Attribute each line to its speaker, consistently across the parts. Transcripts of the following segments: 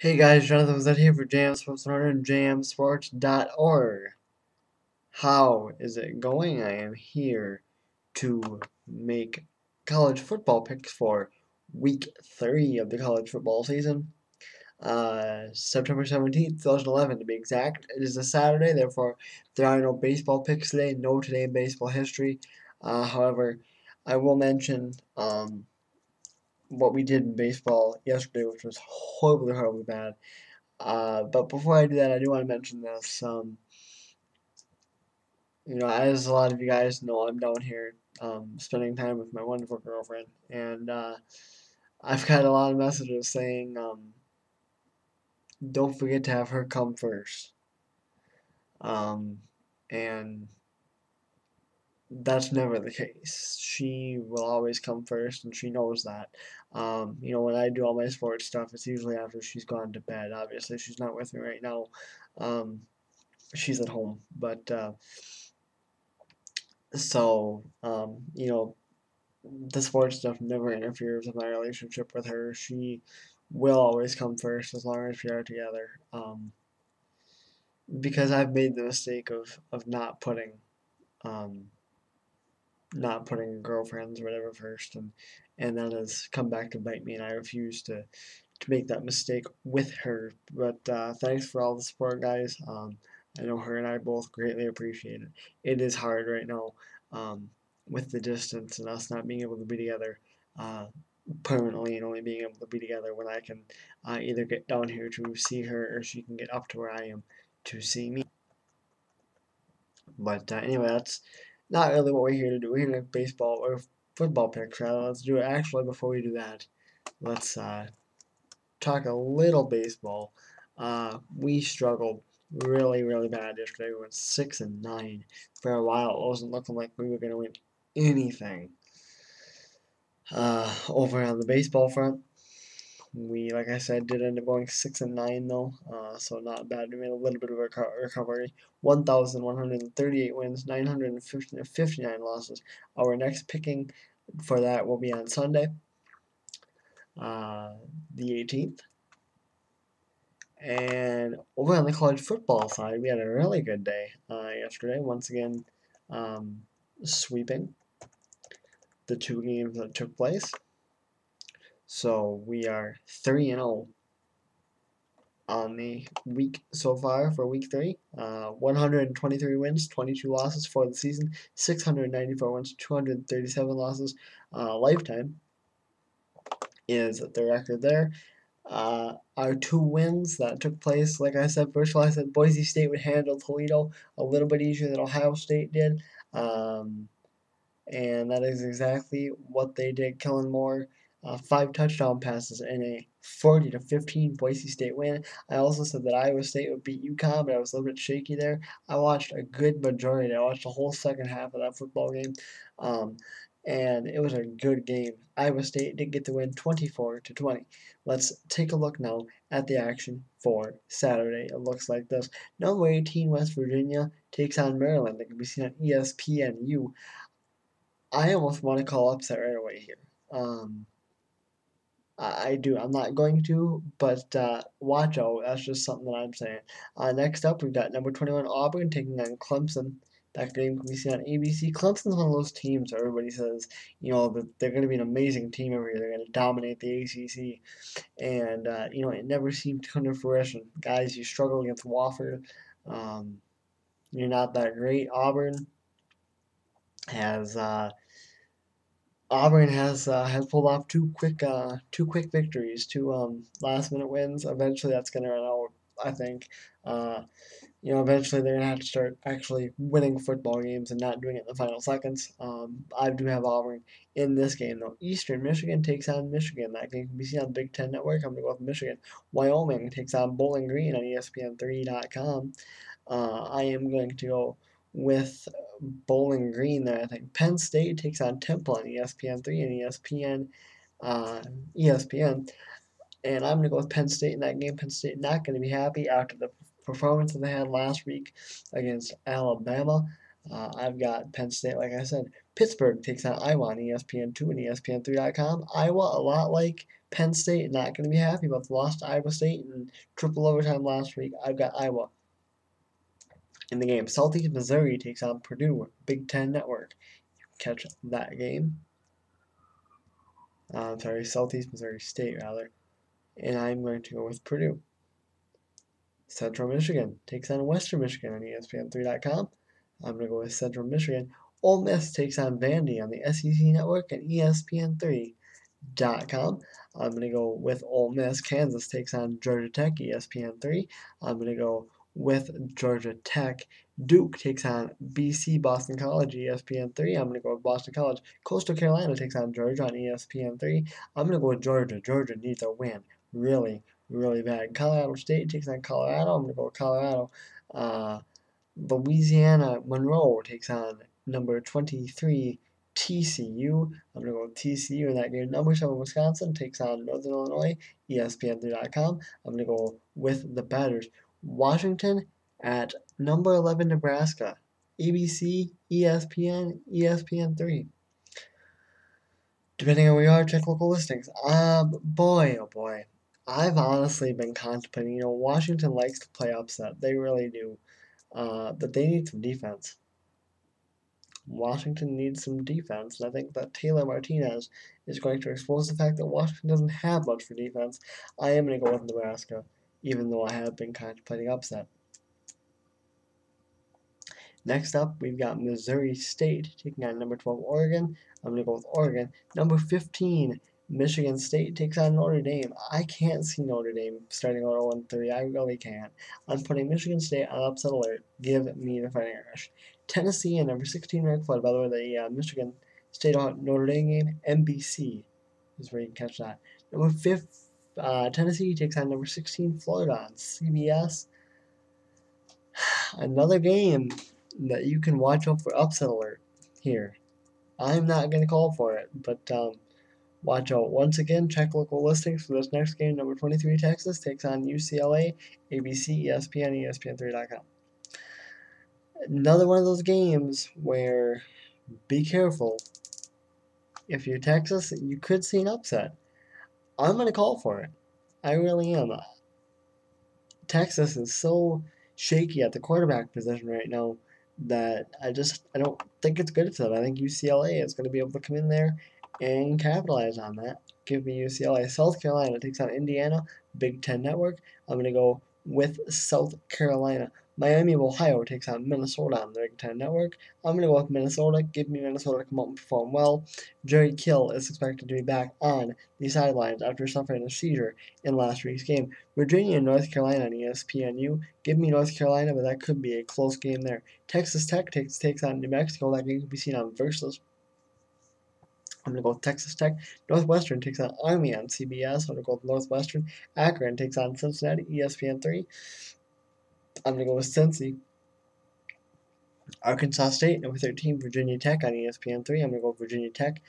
Speaker 1: Hey guys, Jonathan was here for Jam Sports 100 and jamsports.org. How is it going? I am here to make college football picks for week 3 of the college football season. September 17th, 2011 to be exact. It is a Saturday, therefore there are no baseball picks today, no today in baseball history. However, I will mention what we did in baseball yesterday, which was horribly bad. But before I do that, I do want to mention this. As a lot of you guys know, I'm down here spending time with my wonderful girlfriend, and I've got a lot of messages saying, don't forget to have her come first. And that's never the case. She will always come first, and she knows that. When I do all my sports stuff, it's usually after she's gone to bed. Obviously, she's not with me right now. She's at home, but So, the sports stuff never interferes with my relationship with her. She will always come first as long as we are together. Because I've made the mistake of um, not putting girlfriends or whatever first, and that has come back to bite me, and I refuse to make that mistake with her. But thanks for all the support, guys. I know her and I both greatly appreciate it. It is hard right now um, with the distance and us not being able to be together permanently and only being able to be together when I can either get down here to see her or she can get up to where I am to see me. But anyway, that's not really what we're here to do. We're here to make baseball or football picks, rather. Let's do it. Actually, before we do that, let's talk a little baseball. We struggled really bad yesterday. We went 6-9 for a while. It wasn't looking like we were going to win anything. Over on the baseball front, we, like I said, did end up going 6-9 though, so not bad. We made a little bit of a recovery. 1,138 wins, 959 losses. Our next picking for that will be on Sunday, the 18th. And over on the college football side, we had a really good day yesterday. Once again, sweeping the 2 games that took place. So we are 3-0 on the week so far for week 3. 123 wins, 22 losses for the season, 694 wins, 237 losses. Lifetime is the record there. Our 2 wins that took place, like I said, first of all, I said Boise State would handle Toledo a little bit easier than Ohio State did. And that is exactly what they did. Kellen Moore, 5 touchdown passes in a 40-15 Boise State win. I also said that Iowa State would beat UConn, but I was a little bit shaky there. I watched a good majority. I watched the whole second half of that football game, and it was a good game. Iowa State did get the win 24-20. Let's take a look now at the action for Saturday. It looks like this. Number 18 West Virginia takes on Maryland. That can be seen on ESPNU. I almost want to call upset right away here. I do. I'm not going to, but watch out. That's just something that I'm saying. Next up, we've got number 21 Auburn taking on Clemson. That game can be seen on ABC. Clemson's one of those teams where everybody says, that they're going to be an amazing team every year. They're going to dominate the ACC. And, it never seemed to come to fruition. Guys, you struggle against Wofford. You're not that great. Has Auburn has pulled off two quick victories, 2 last minute wins. Eventually, that's going to run out. I think. Eventually they're going to have to start actually winning football games and not doing it in the final seconds. I do have Auburn in this game though. Eastern Michigan takes on Michigan. That game can be seen on Big Ten Network. I'm going to go with Michigan. Wyoming takes on Bowling Green on ESPN3.com. I am going to go with Bowling Green there. I think Penn State takes on Temple on ESPN3 and ESPN. And I'm going to go with Penn State in that game. Penn State not going to be happy after the performance that they had last week against Alabama. I've got Penn State, like I said. Pittsburgh takes on Iowa on ESPN2 and ESPN3.com. Iowa, a lot like Penn State, not going to be happy about the loss to Iowa State in triple overtime last week. I've got Iowa in the game. Southeast Missouri takes on Purdue, Big Ten Network. Catch that game. Southeast Missouri State, rather. And I'm going to go with Purdue. Central Michigan takes on Western Michigan on ESPN3.com. I'm going to go with Central Michigan. Ole Miss takes on Vandy on the SEC Network and ESPN3.com. I'm going to go with Ole Miss. Kansas takes on Georgia Tech, ESPN3. I'm going to go with Georgia Tech. Duke takes on BC Boston College, ESPN3. I'm going to go with Boston College. Coastal Carolina takes on Georgia on ESPN3. I'm going to go with Georgia. Georgia needs a win. Really, really bad. Colorado State takes on Colorado. I'm going to go with Colorado. Louisiana Monroe takes on number 23 TCU. I'm going to go with TCU in that game. Number 7 Wisconsin takes on Northern Illinois, ESPN3.com. I'm going to go with the Badgers. Washington at number 11 Nebraska, ABC, ESPN, ESPN3. Depending on where you are, check local listings. Boy, oh boy. I've honestly been contemplating, Washington likes to play upset. They really do. But they need some defense. Washington needs some defense, and I think that Taylor Martinez is going to expose the fact that Washington doesn't have much for defense. I am going to go with Nebraska, even though I have been contemplating upset. Next up, we've got Missouri State taking on number 12 Oregon. I'm going to go with Oregon. Number 15 Michigan State takes on Notre Dame. I can't see Notre Dame starting out 0-3. I really can't. I'm putting Michigan State on upset alert. Give me the Fighting Irish. Tennessee and number 16 ranked Florida. By the way, the Michigan State Notre Dame game, NBC is where you can catch that. Number 5, Tennessee takes on number 16 Florida on CBS. Another game that you can watch out for upset alert here. I'm not going to call for it, but watch out. Once again, check local listings for this next game. Number 23 Texas takes on UCLA, ABC, ESPN, ESPN3.com. Another one of those games where be careful. If you're Texas, you could see an upset. I'm going to call for it. I really am. Texas is so shaky at the quarterback position right now that I don't think it's good for them. I think UCLA is going to be able to come in there and capitalize on that. Give me UCLA. South Carolina takes on Indiana, Big Ten Network. I'm going to go with South Carolina. Miami of Ohio takes on Minnesota on the Big Ten Network. I'm going to go with Minnesota. Give me Minnesota to come out and perform well. Jerry Kill is expected to be back on the sidelines after suffering a seizure in last week's game. Virginia and North Carolina on ESPNU. Give me North Carolina, but that could be a close game there. Texas Tech takes on New Mexico. That game can be seen on Versus. I'm going to go with Texas Tech. Northwestern takes on Army on CBS. I'm going to go with Northwestern. Akron takes on Cincinnati, ESPN3. I'm going to go with Cincy. Arkansas State, number 13, Virginia Tech on ESPN3. I'm going to go with Virginia Tech.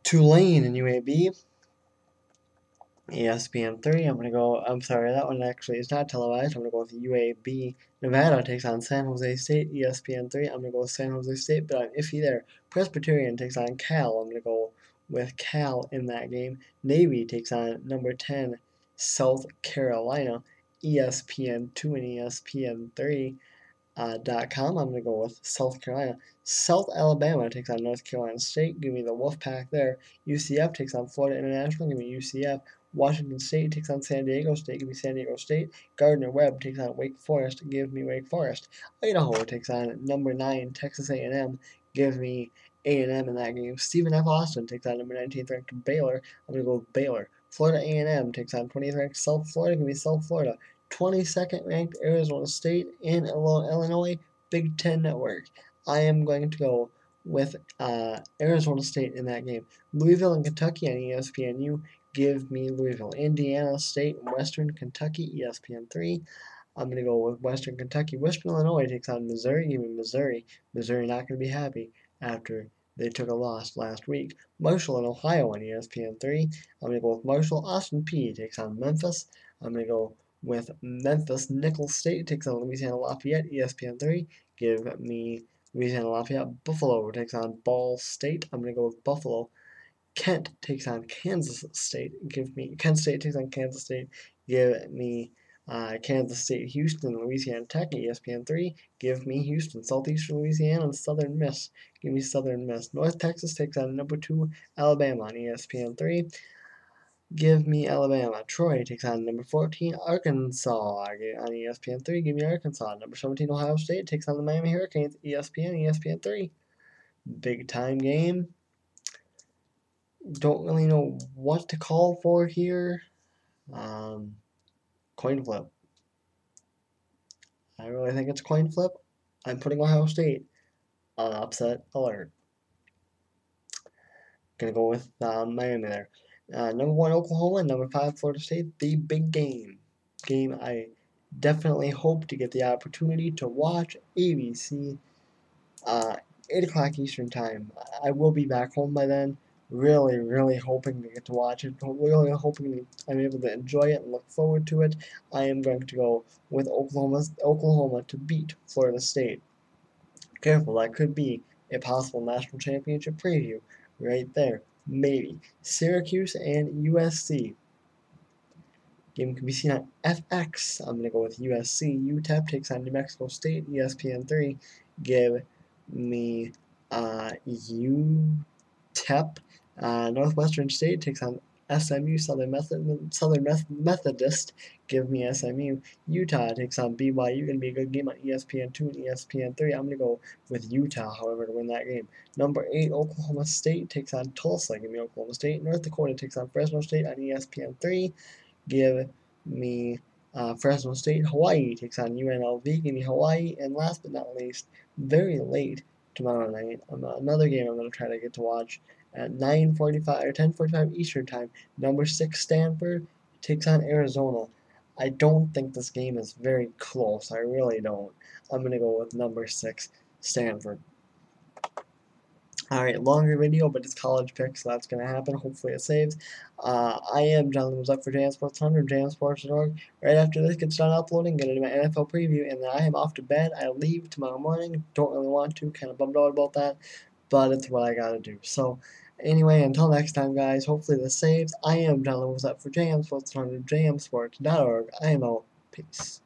Speaker 1: Tulane and UAB. ESPN3. That one actually is not televised. I'm going to go with UAB. Nevada takes on San Jose State, ESPN3. I'm going to go with San Jose State, but I'm iffy there. Presbyterian takes on Cal. I'm going to go with Cal in that game. Navy takes on number 10, South Carolina, ESPN2 and ESPN3. .com. I'm going to go with South Carolina. South Alabama takes on North Carolina State. Give me the Wolfpack there. UCF takes on Florida International. Give me UCF. Washington State takes on San Diego State. Give me San Diego State. Gardner-Webb takes on Wake Forest. Give me Wake Forest. Idaho takes on number 9 Texas A&M. Give me A&M in that game. Stephen F. Austin takes on number 19th ranked Baylor. I'm going to go with Baylor. Florida A&M takes on 20th ranked South Florida. Give me South Florida. 22nd ranked Arizona State in Illinois, Big Ten Network. I am going to go with Arizona State in that game. Louisville and Kentucky on ESPNU. Give me Louisville. Indiana State and Western Kentucky, ESPN3. I'm going to go with Western Kentucky. Western Illinois takes on Missouri. Give me Missouri. Missouri not going to be happy after they took a loss last week. Marshall and Ohio on ESPN3. I'm going to go with Marshall. Austin Peay takes on Memphis. I'm going to go with Memphis. Nicholls State takes on Louisiana Lafayette, ESPN3. Give me Louisiana Lafayette. Buffalo takes on Ball State. I'm going to go with Buffalo. Kent takes on Kansas State. Kent State takes on Kansas State. Give me Kansas State, Houston, Louisiana Tech, ESPN3. Give me Houston, Southeastern Louisiana, and Southern Miss. Give me Southern Miss. North Texas takes on number 2 Alabama on ESPN3. Give me Alabama. Troy takes on number 14 Arkansas on ESPN3. Give me Arkansas. Number 17 Ohio State takes on the Miami Hurricanes. ESPN3. Big time game. Don't really know what to call for here. Coin flip. I really think it's coin flip. I'm putting Ohio State on upset alert. Gonna go with Miami there. Number 1 Oklahoma, number 5 Florida State. The big game. Game I definitely hope to get the opportunity to watch. ABC, 8 o'clock Eastern time. I will be back home by then. Really, really hoping to get to watch it. Really hoping I'm able to enjoy it and look forward to it. I am going to go with Oklahoma to beat Florida State. Careful, that could be a possible national championship preview right there. Maybe. Syracuse and USC. Game can be seen on FX. I'm going to go with USC. UTEP takes on New Mexico State. ESPN3. Give me UTEP. Northwestern State takes on SMU. Southern Methodist. Give me SMU. Utah takes on BYU. Going to be a good game on ESPN2 and ESPN3. I'm going to go with Utah, however, to win that game. Number 8, Oklahoma State takes on Tulsa. Give me Oklahoma State. North Dakota takes on Fresno State on ESPN3. Give me Fresno State. Hawaii takes on UNLV. Give me Hawaii. And last but not least, very late tomorrow night, another game I'm going to try to get to watch at 9:45 or 10:45 Eastern time. Number 6 Stanford takes on Arizona. I don't think this game is very close. I really don't. I'm going to go with number 6 Stanford. Alright, longer video, but it's college picks, so that's going to happen. Hopefully it saves. I am Jonathan was up for Jam Sports 100, jamsports.org. Right after this gets done uploading, going to do my NFL preview, and then I am off to bed. I leave tomorrow morning. Don't really want to, kind of bummed out about that, but it's what I got to do. So, anyway, until next time, guys, hopefully this saves. I am Jonathan was up for Jam Sports 100, jamsports.org. I am out. Peace.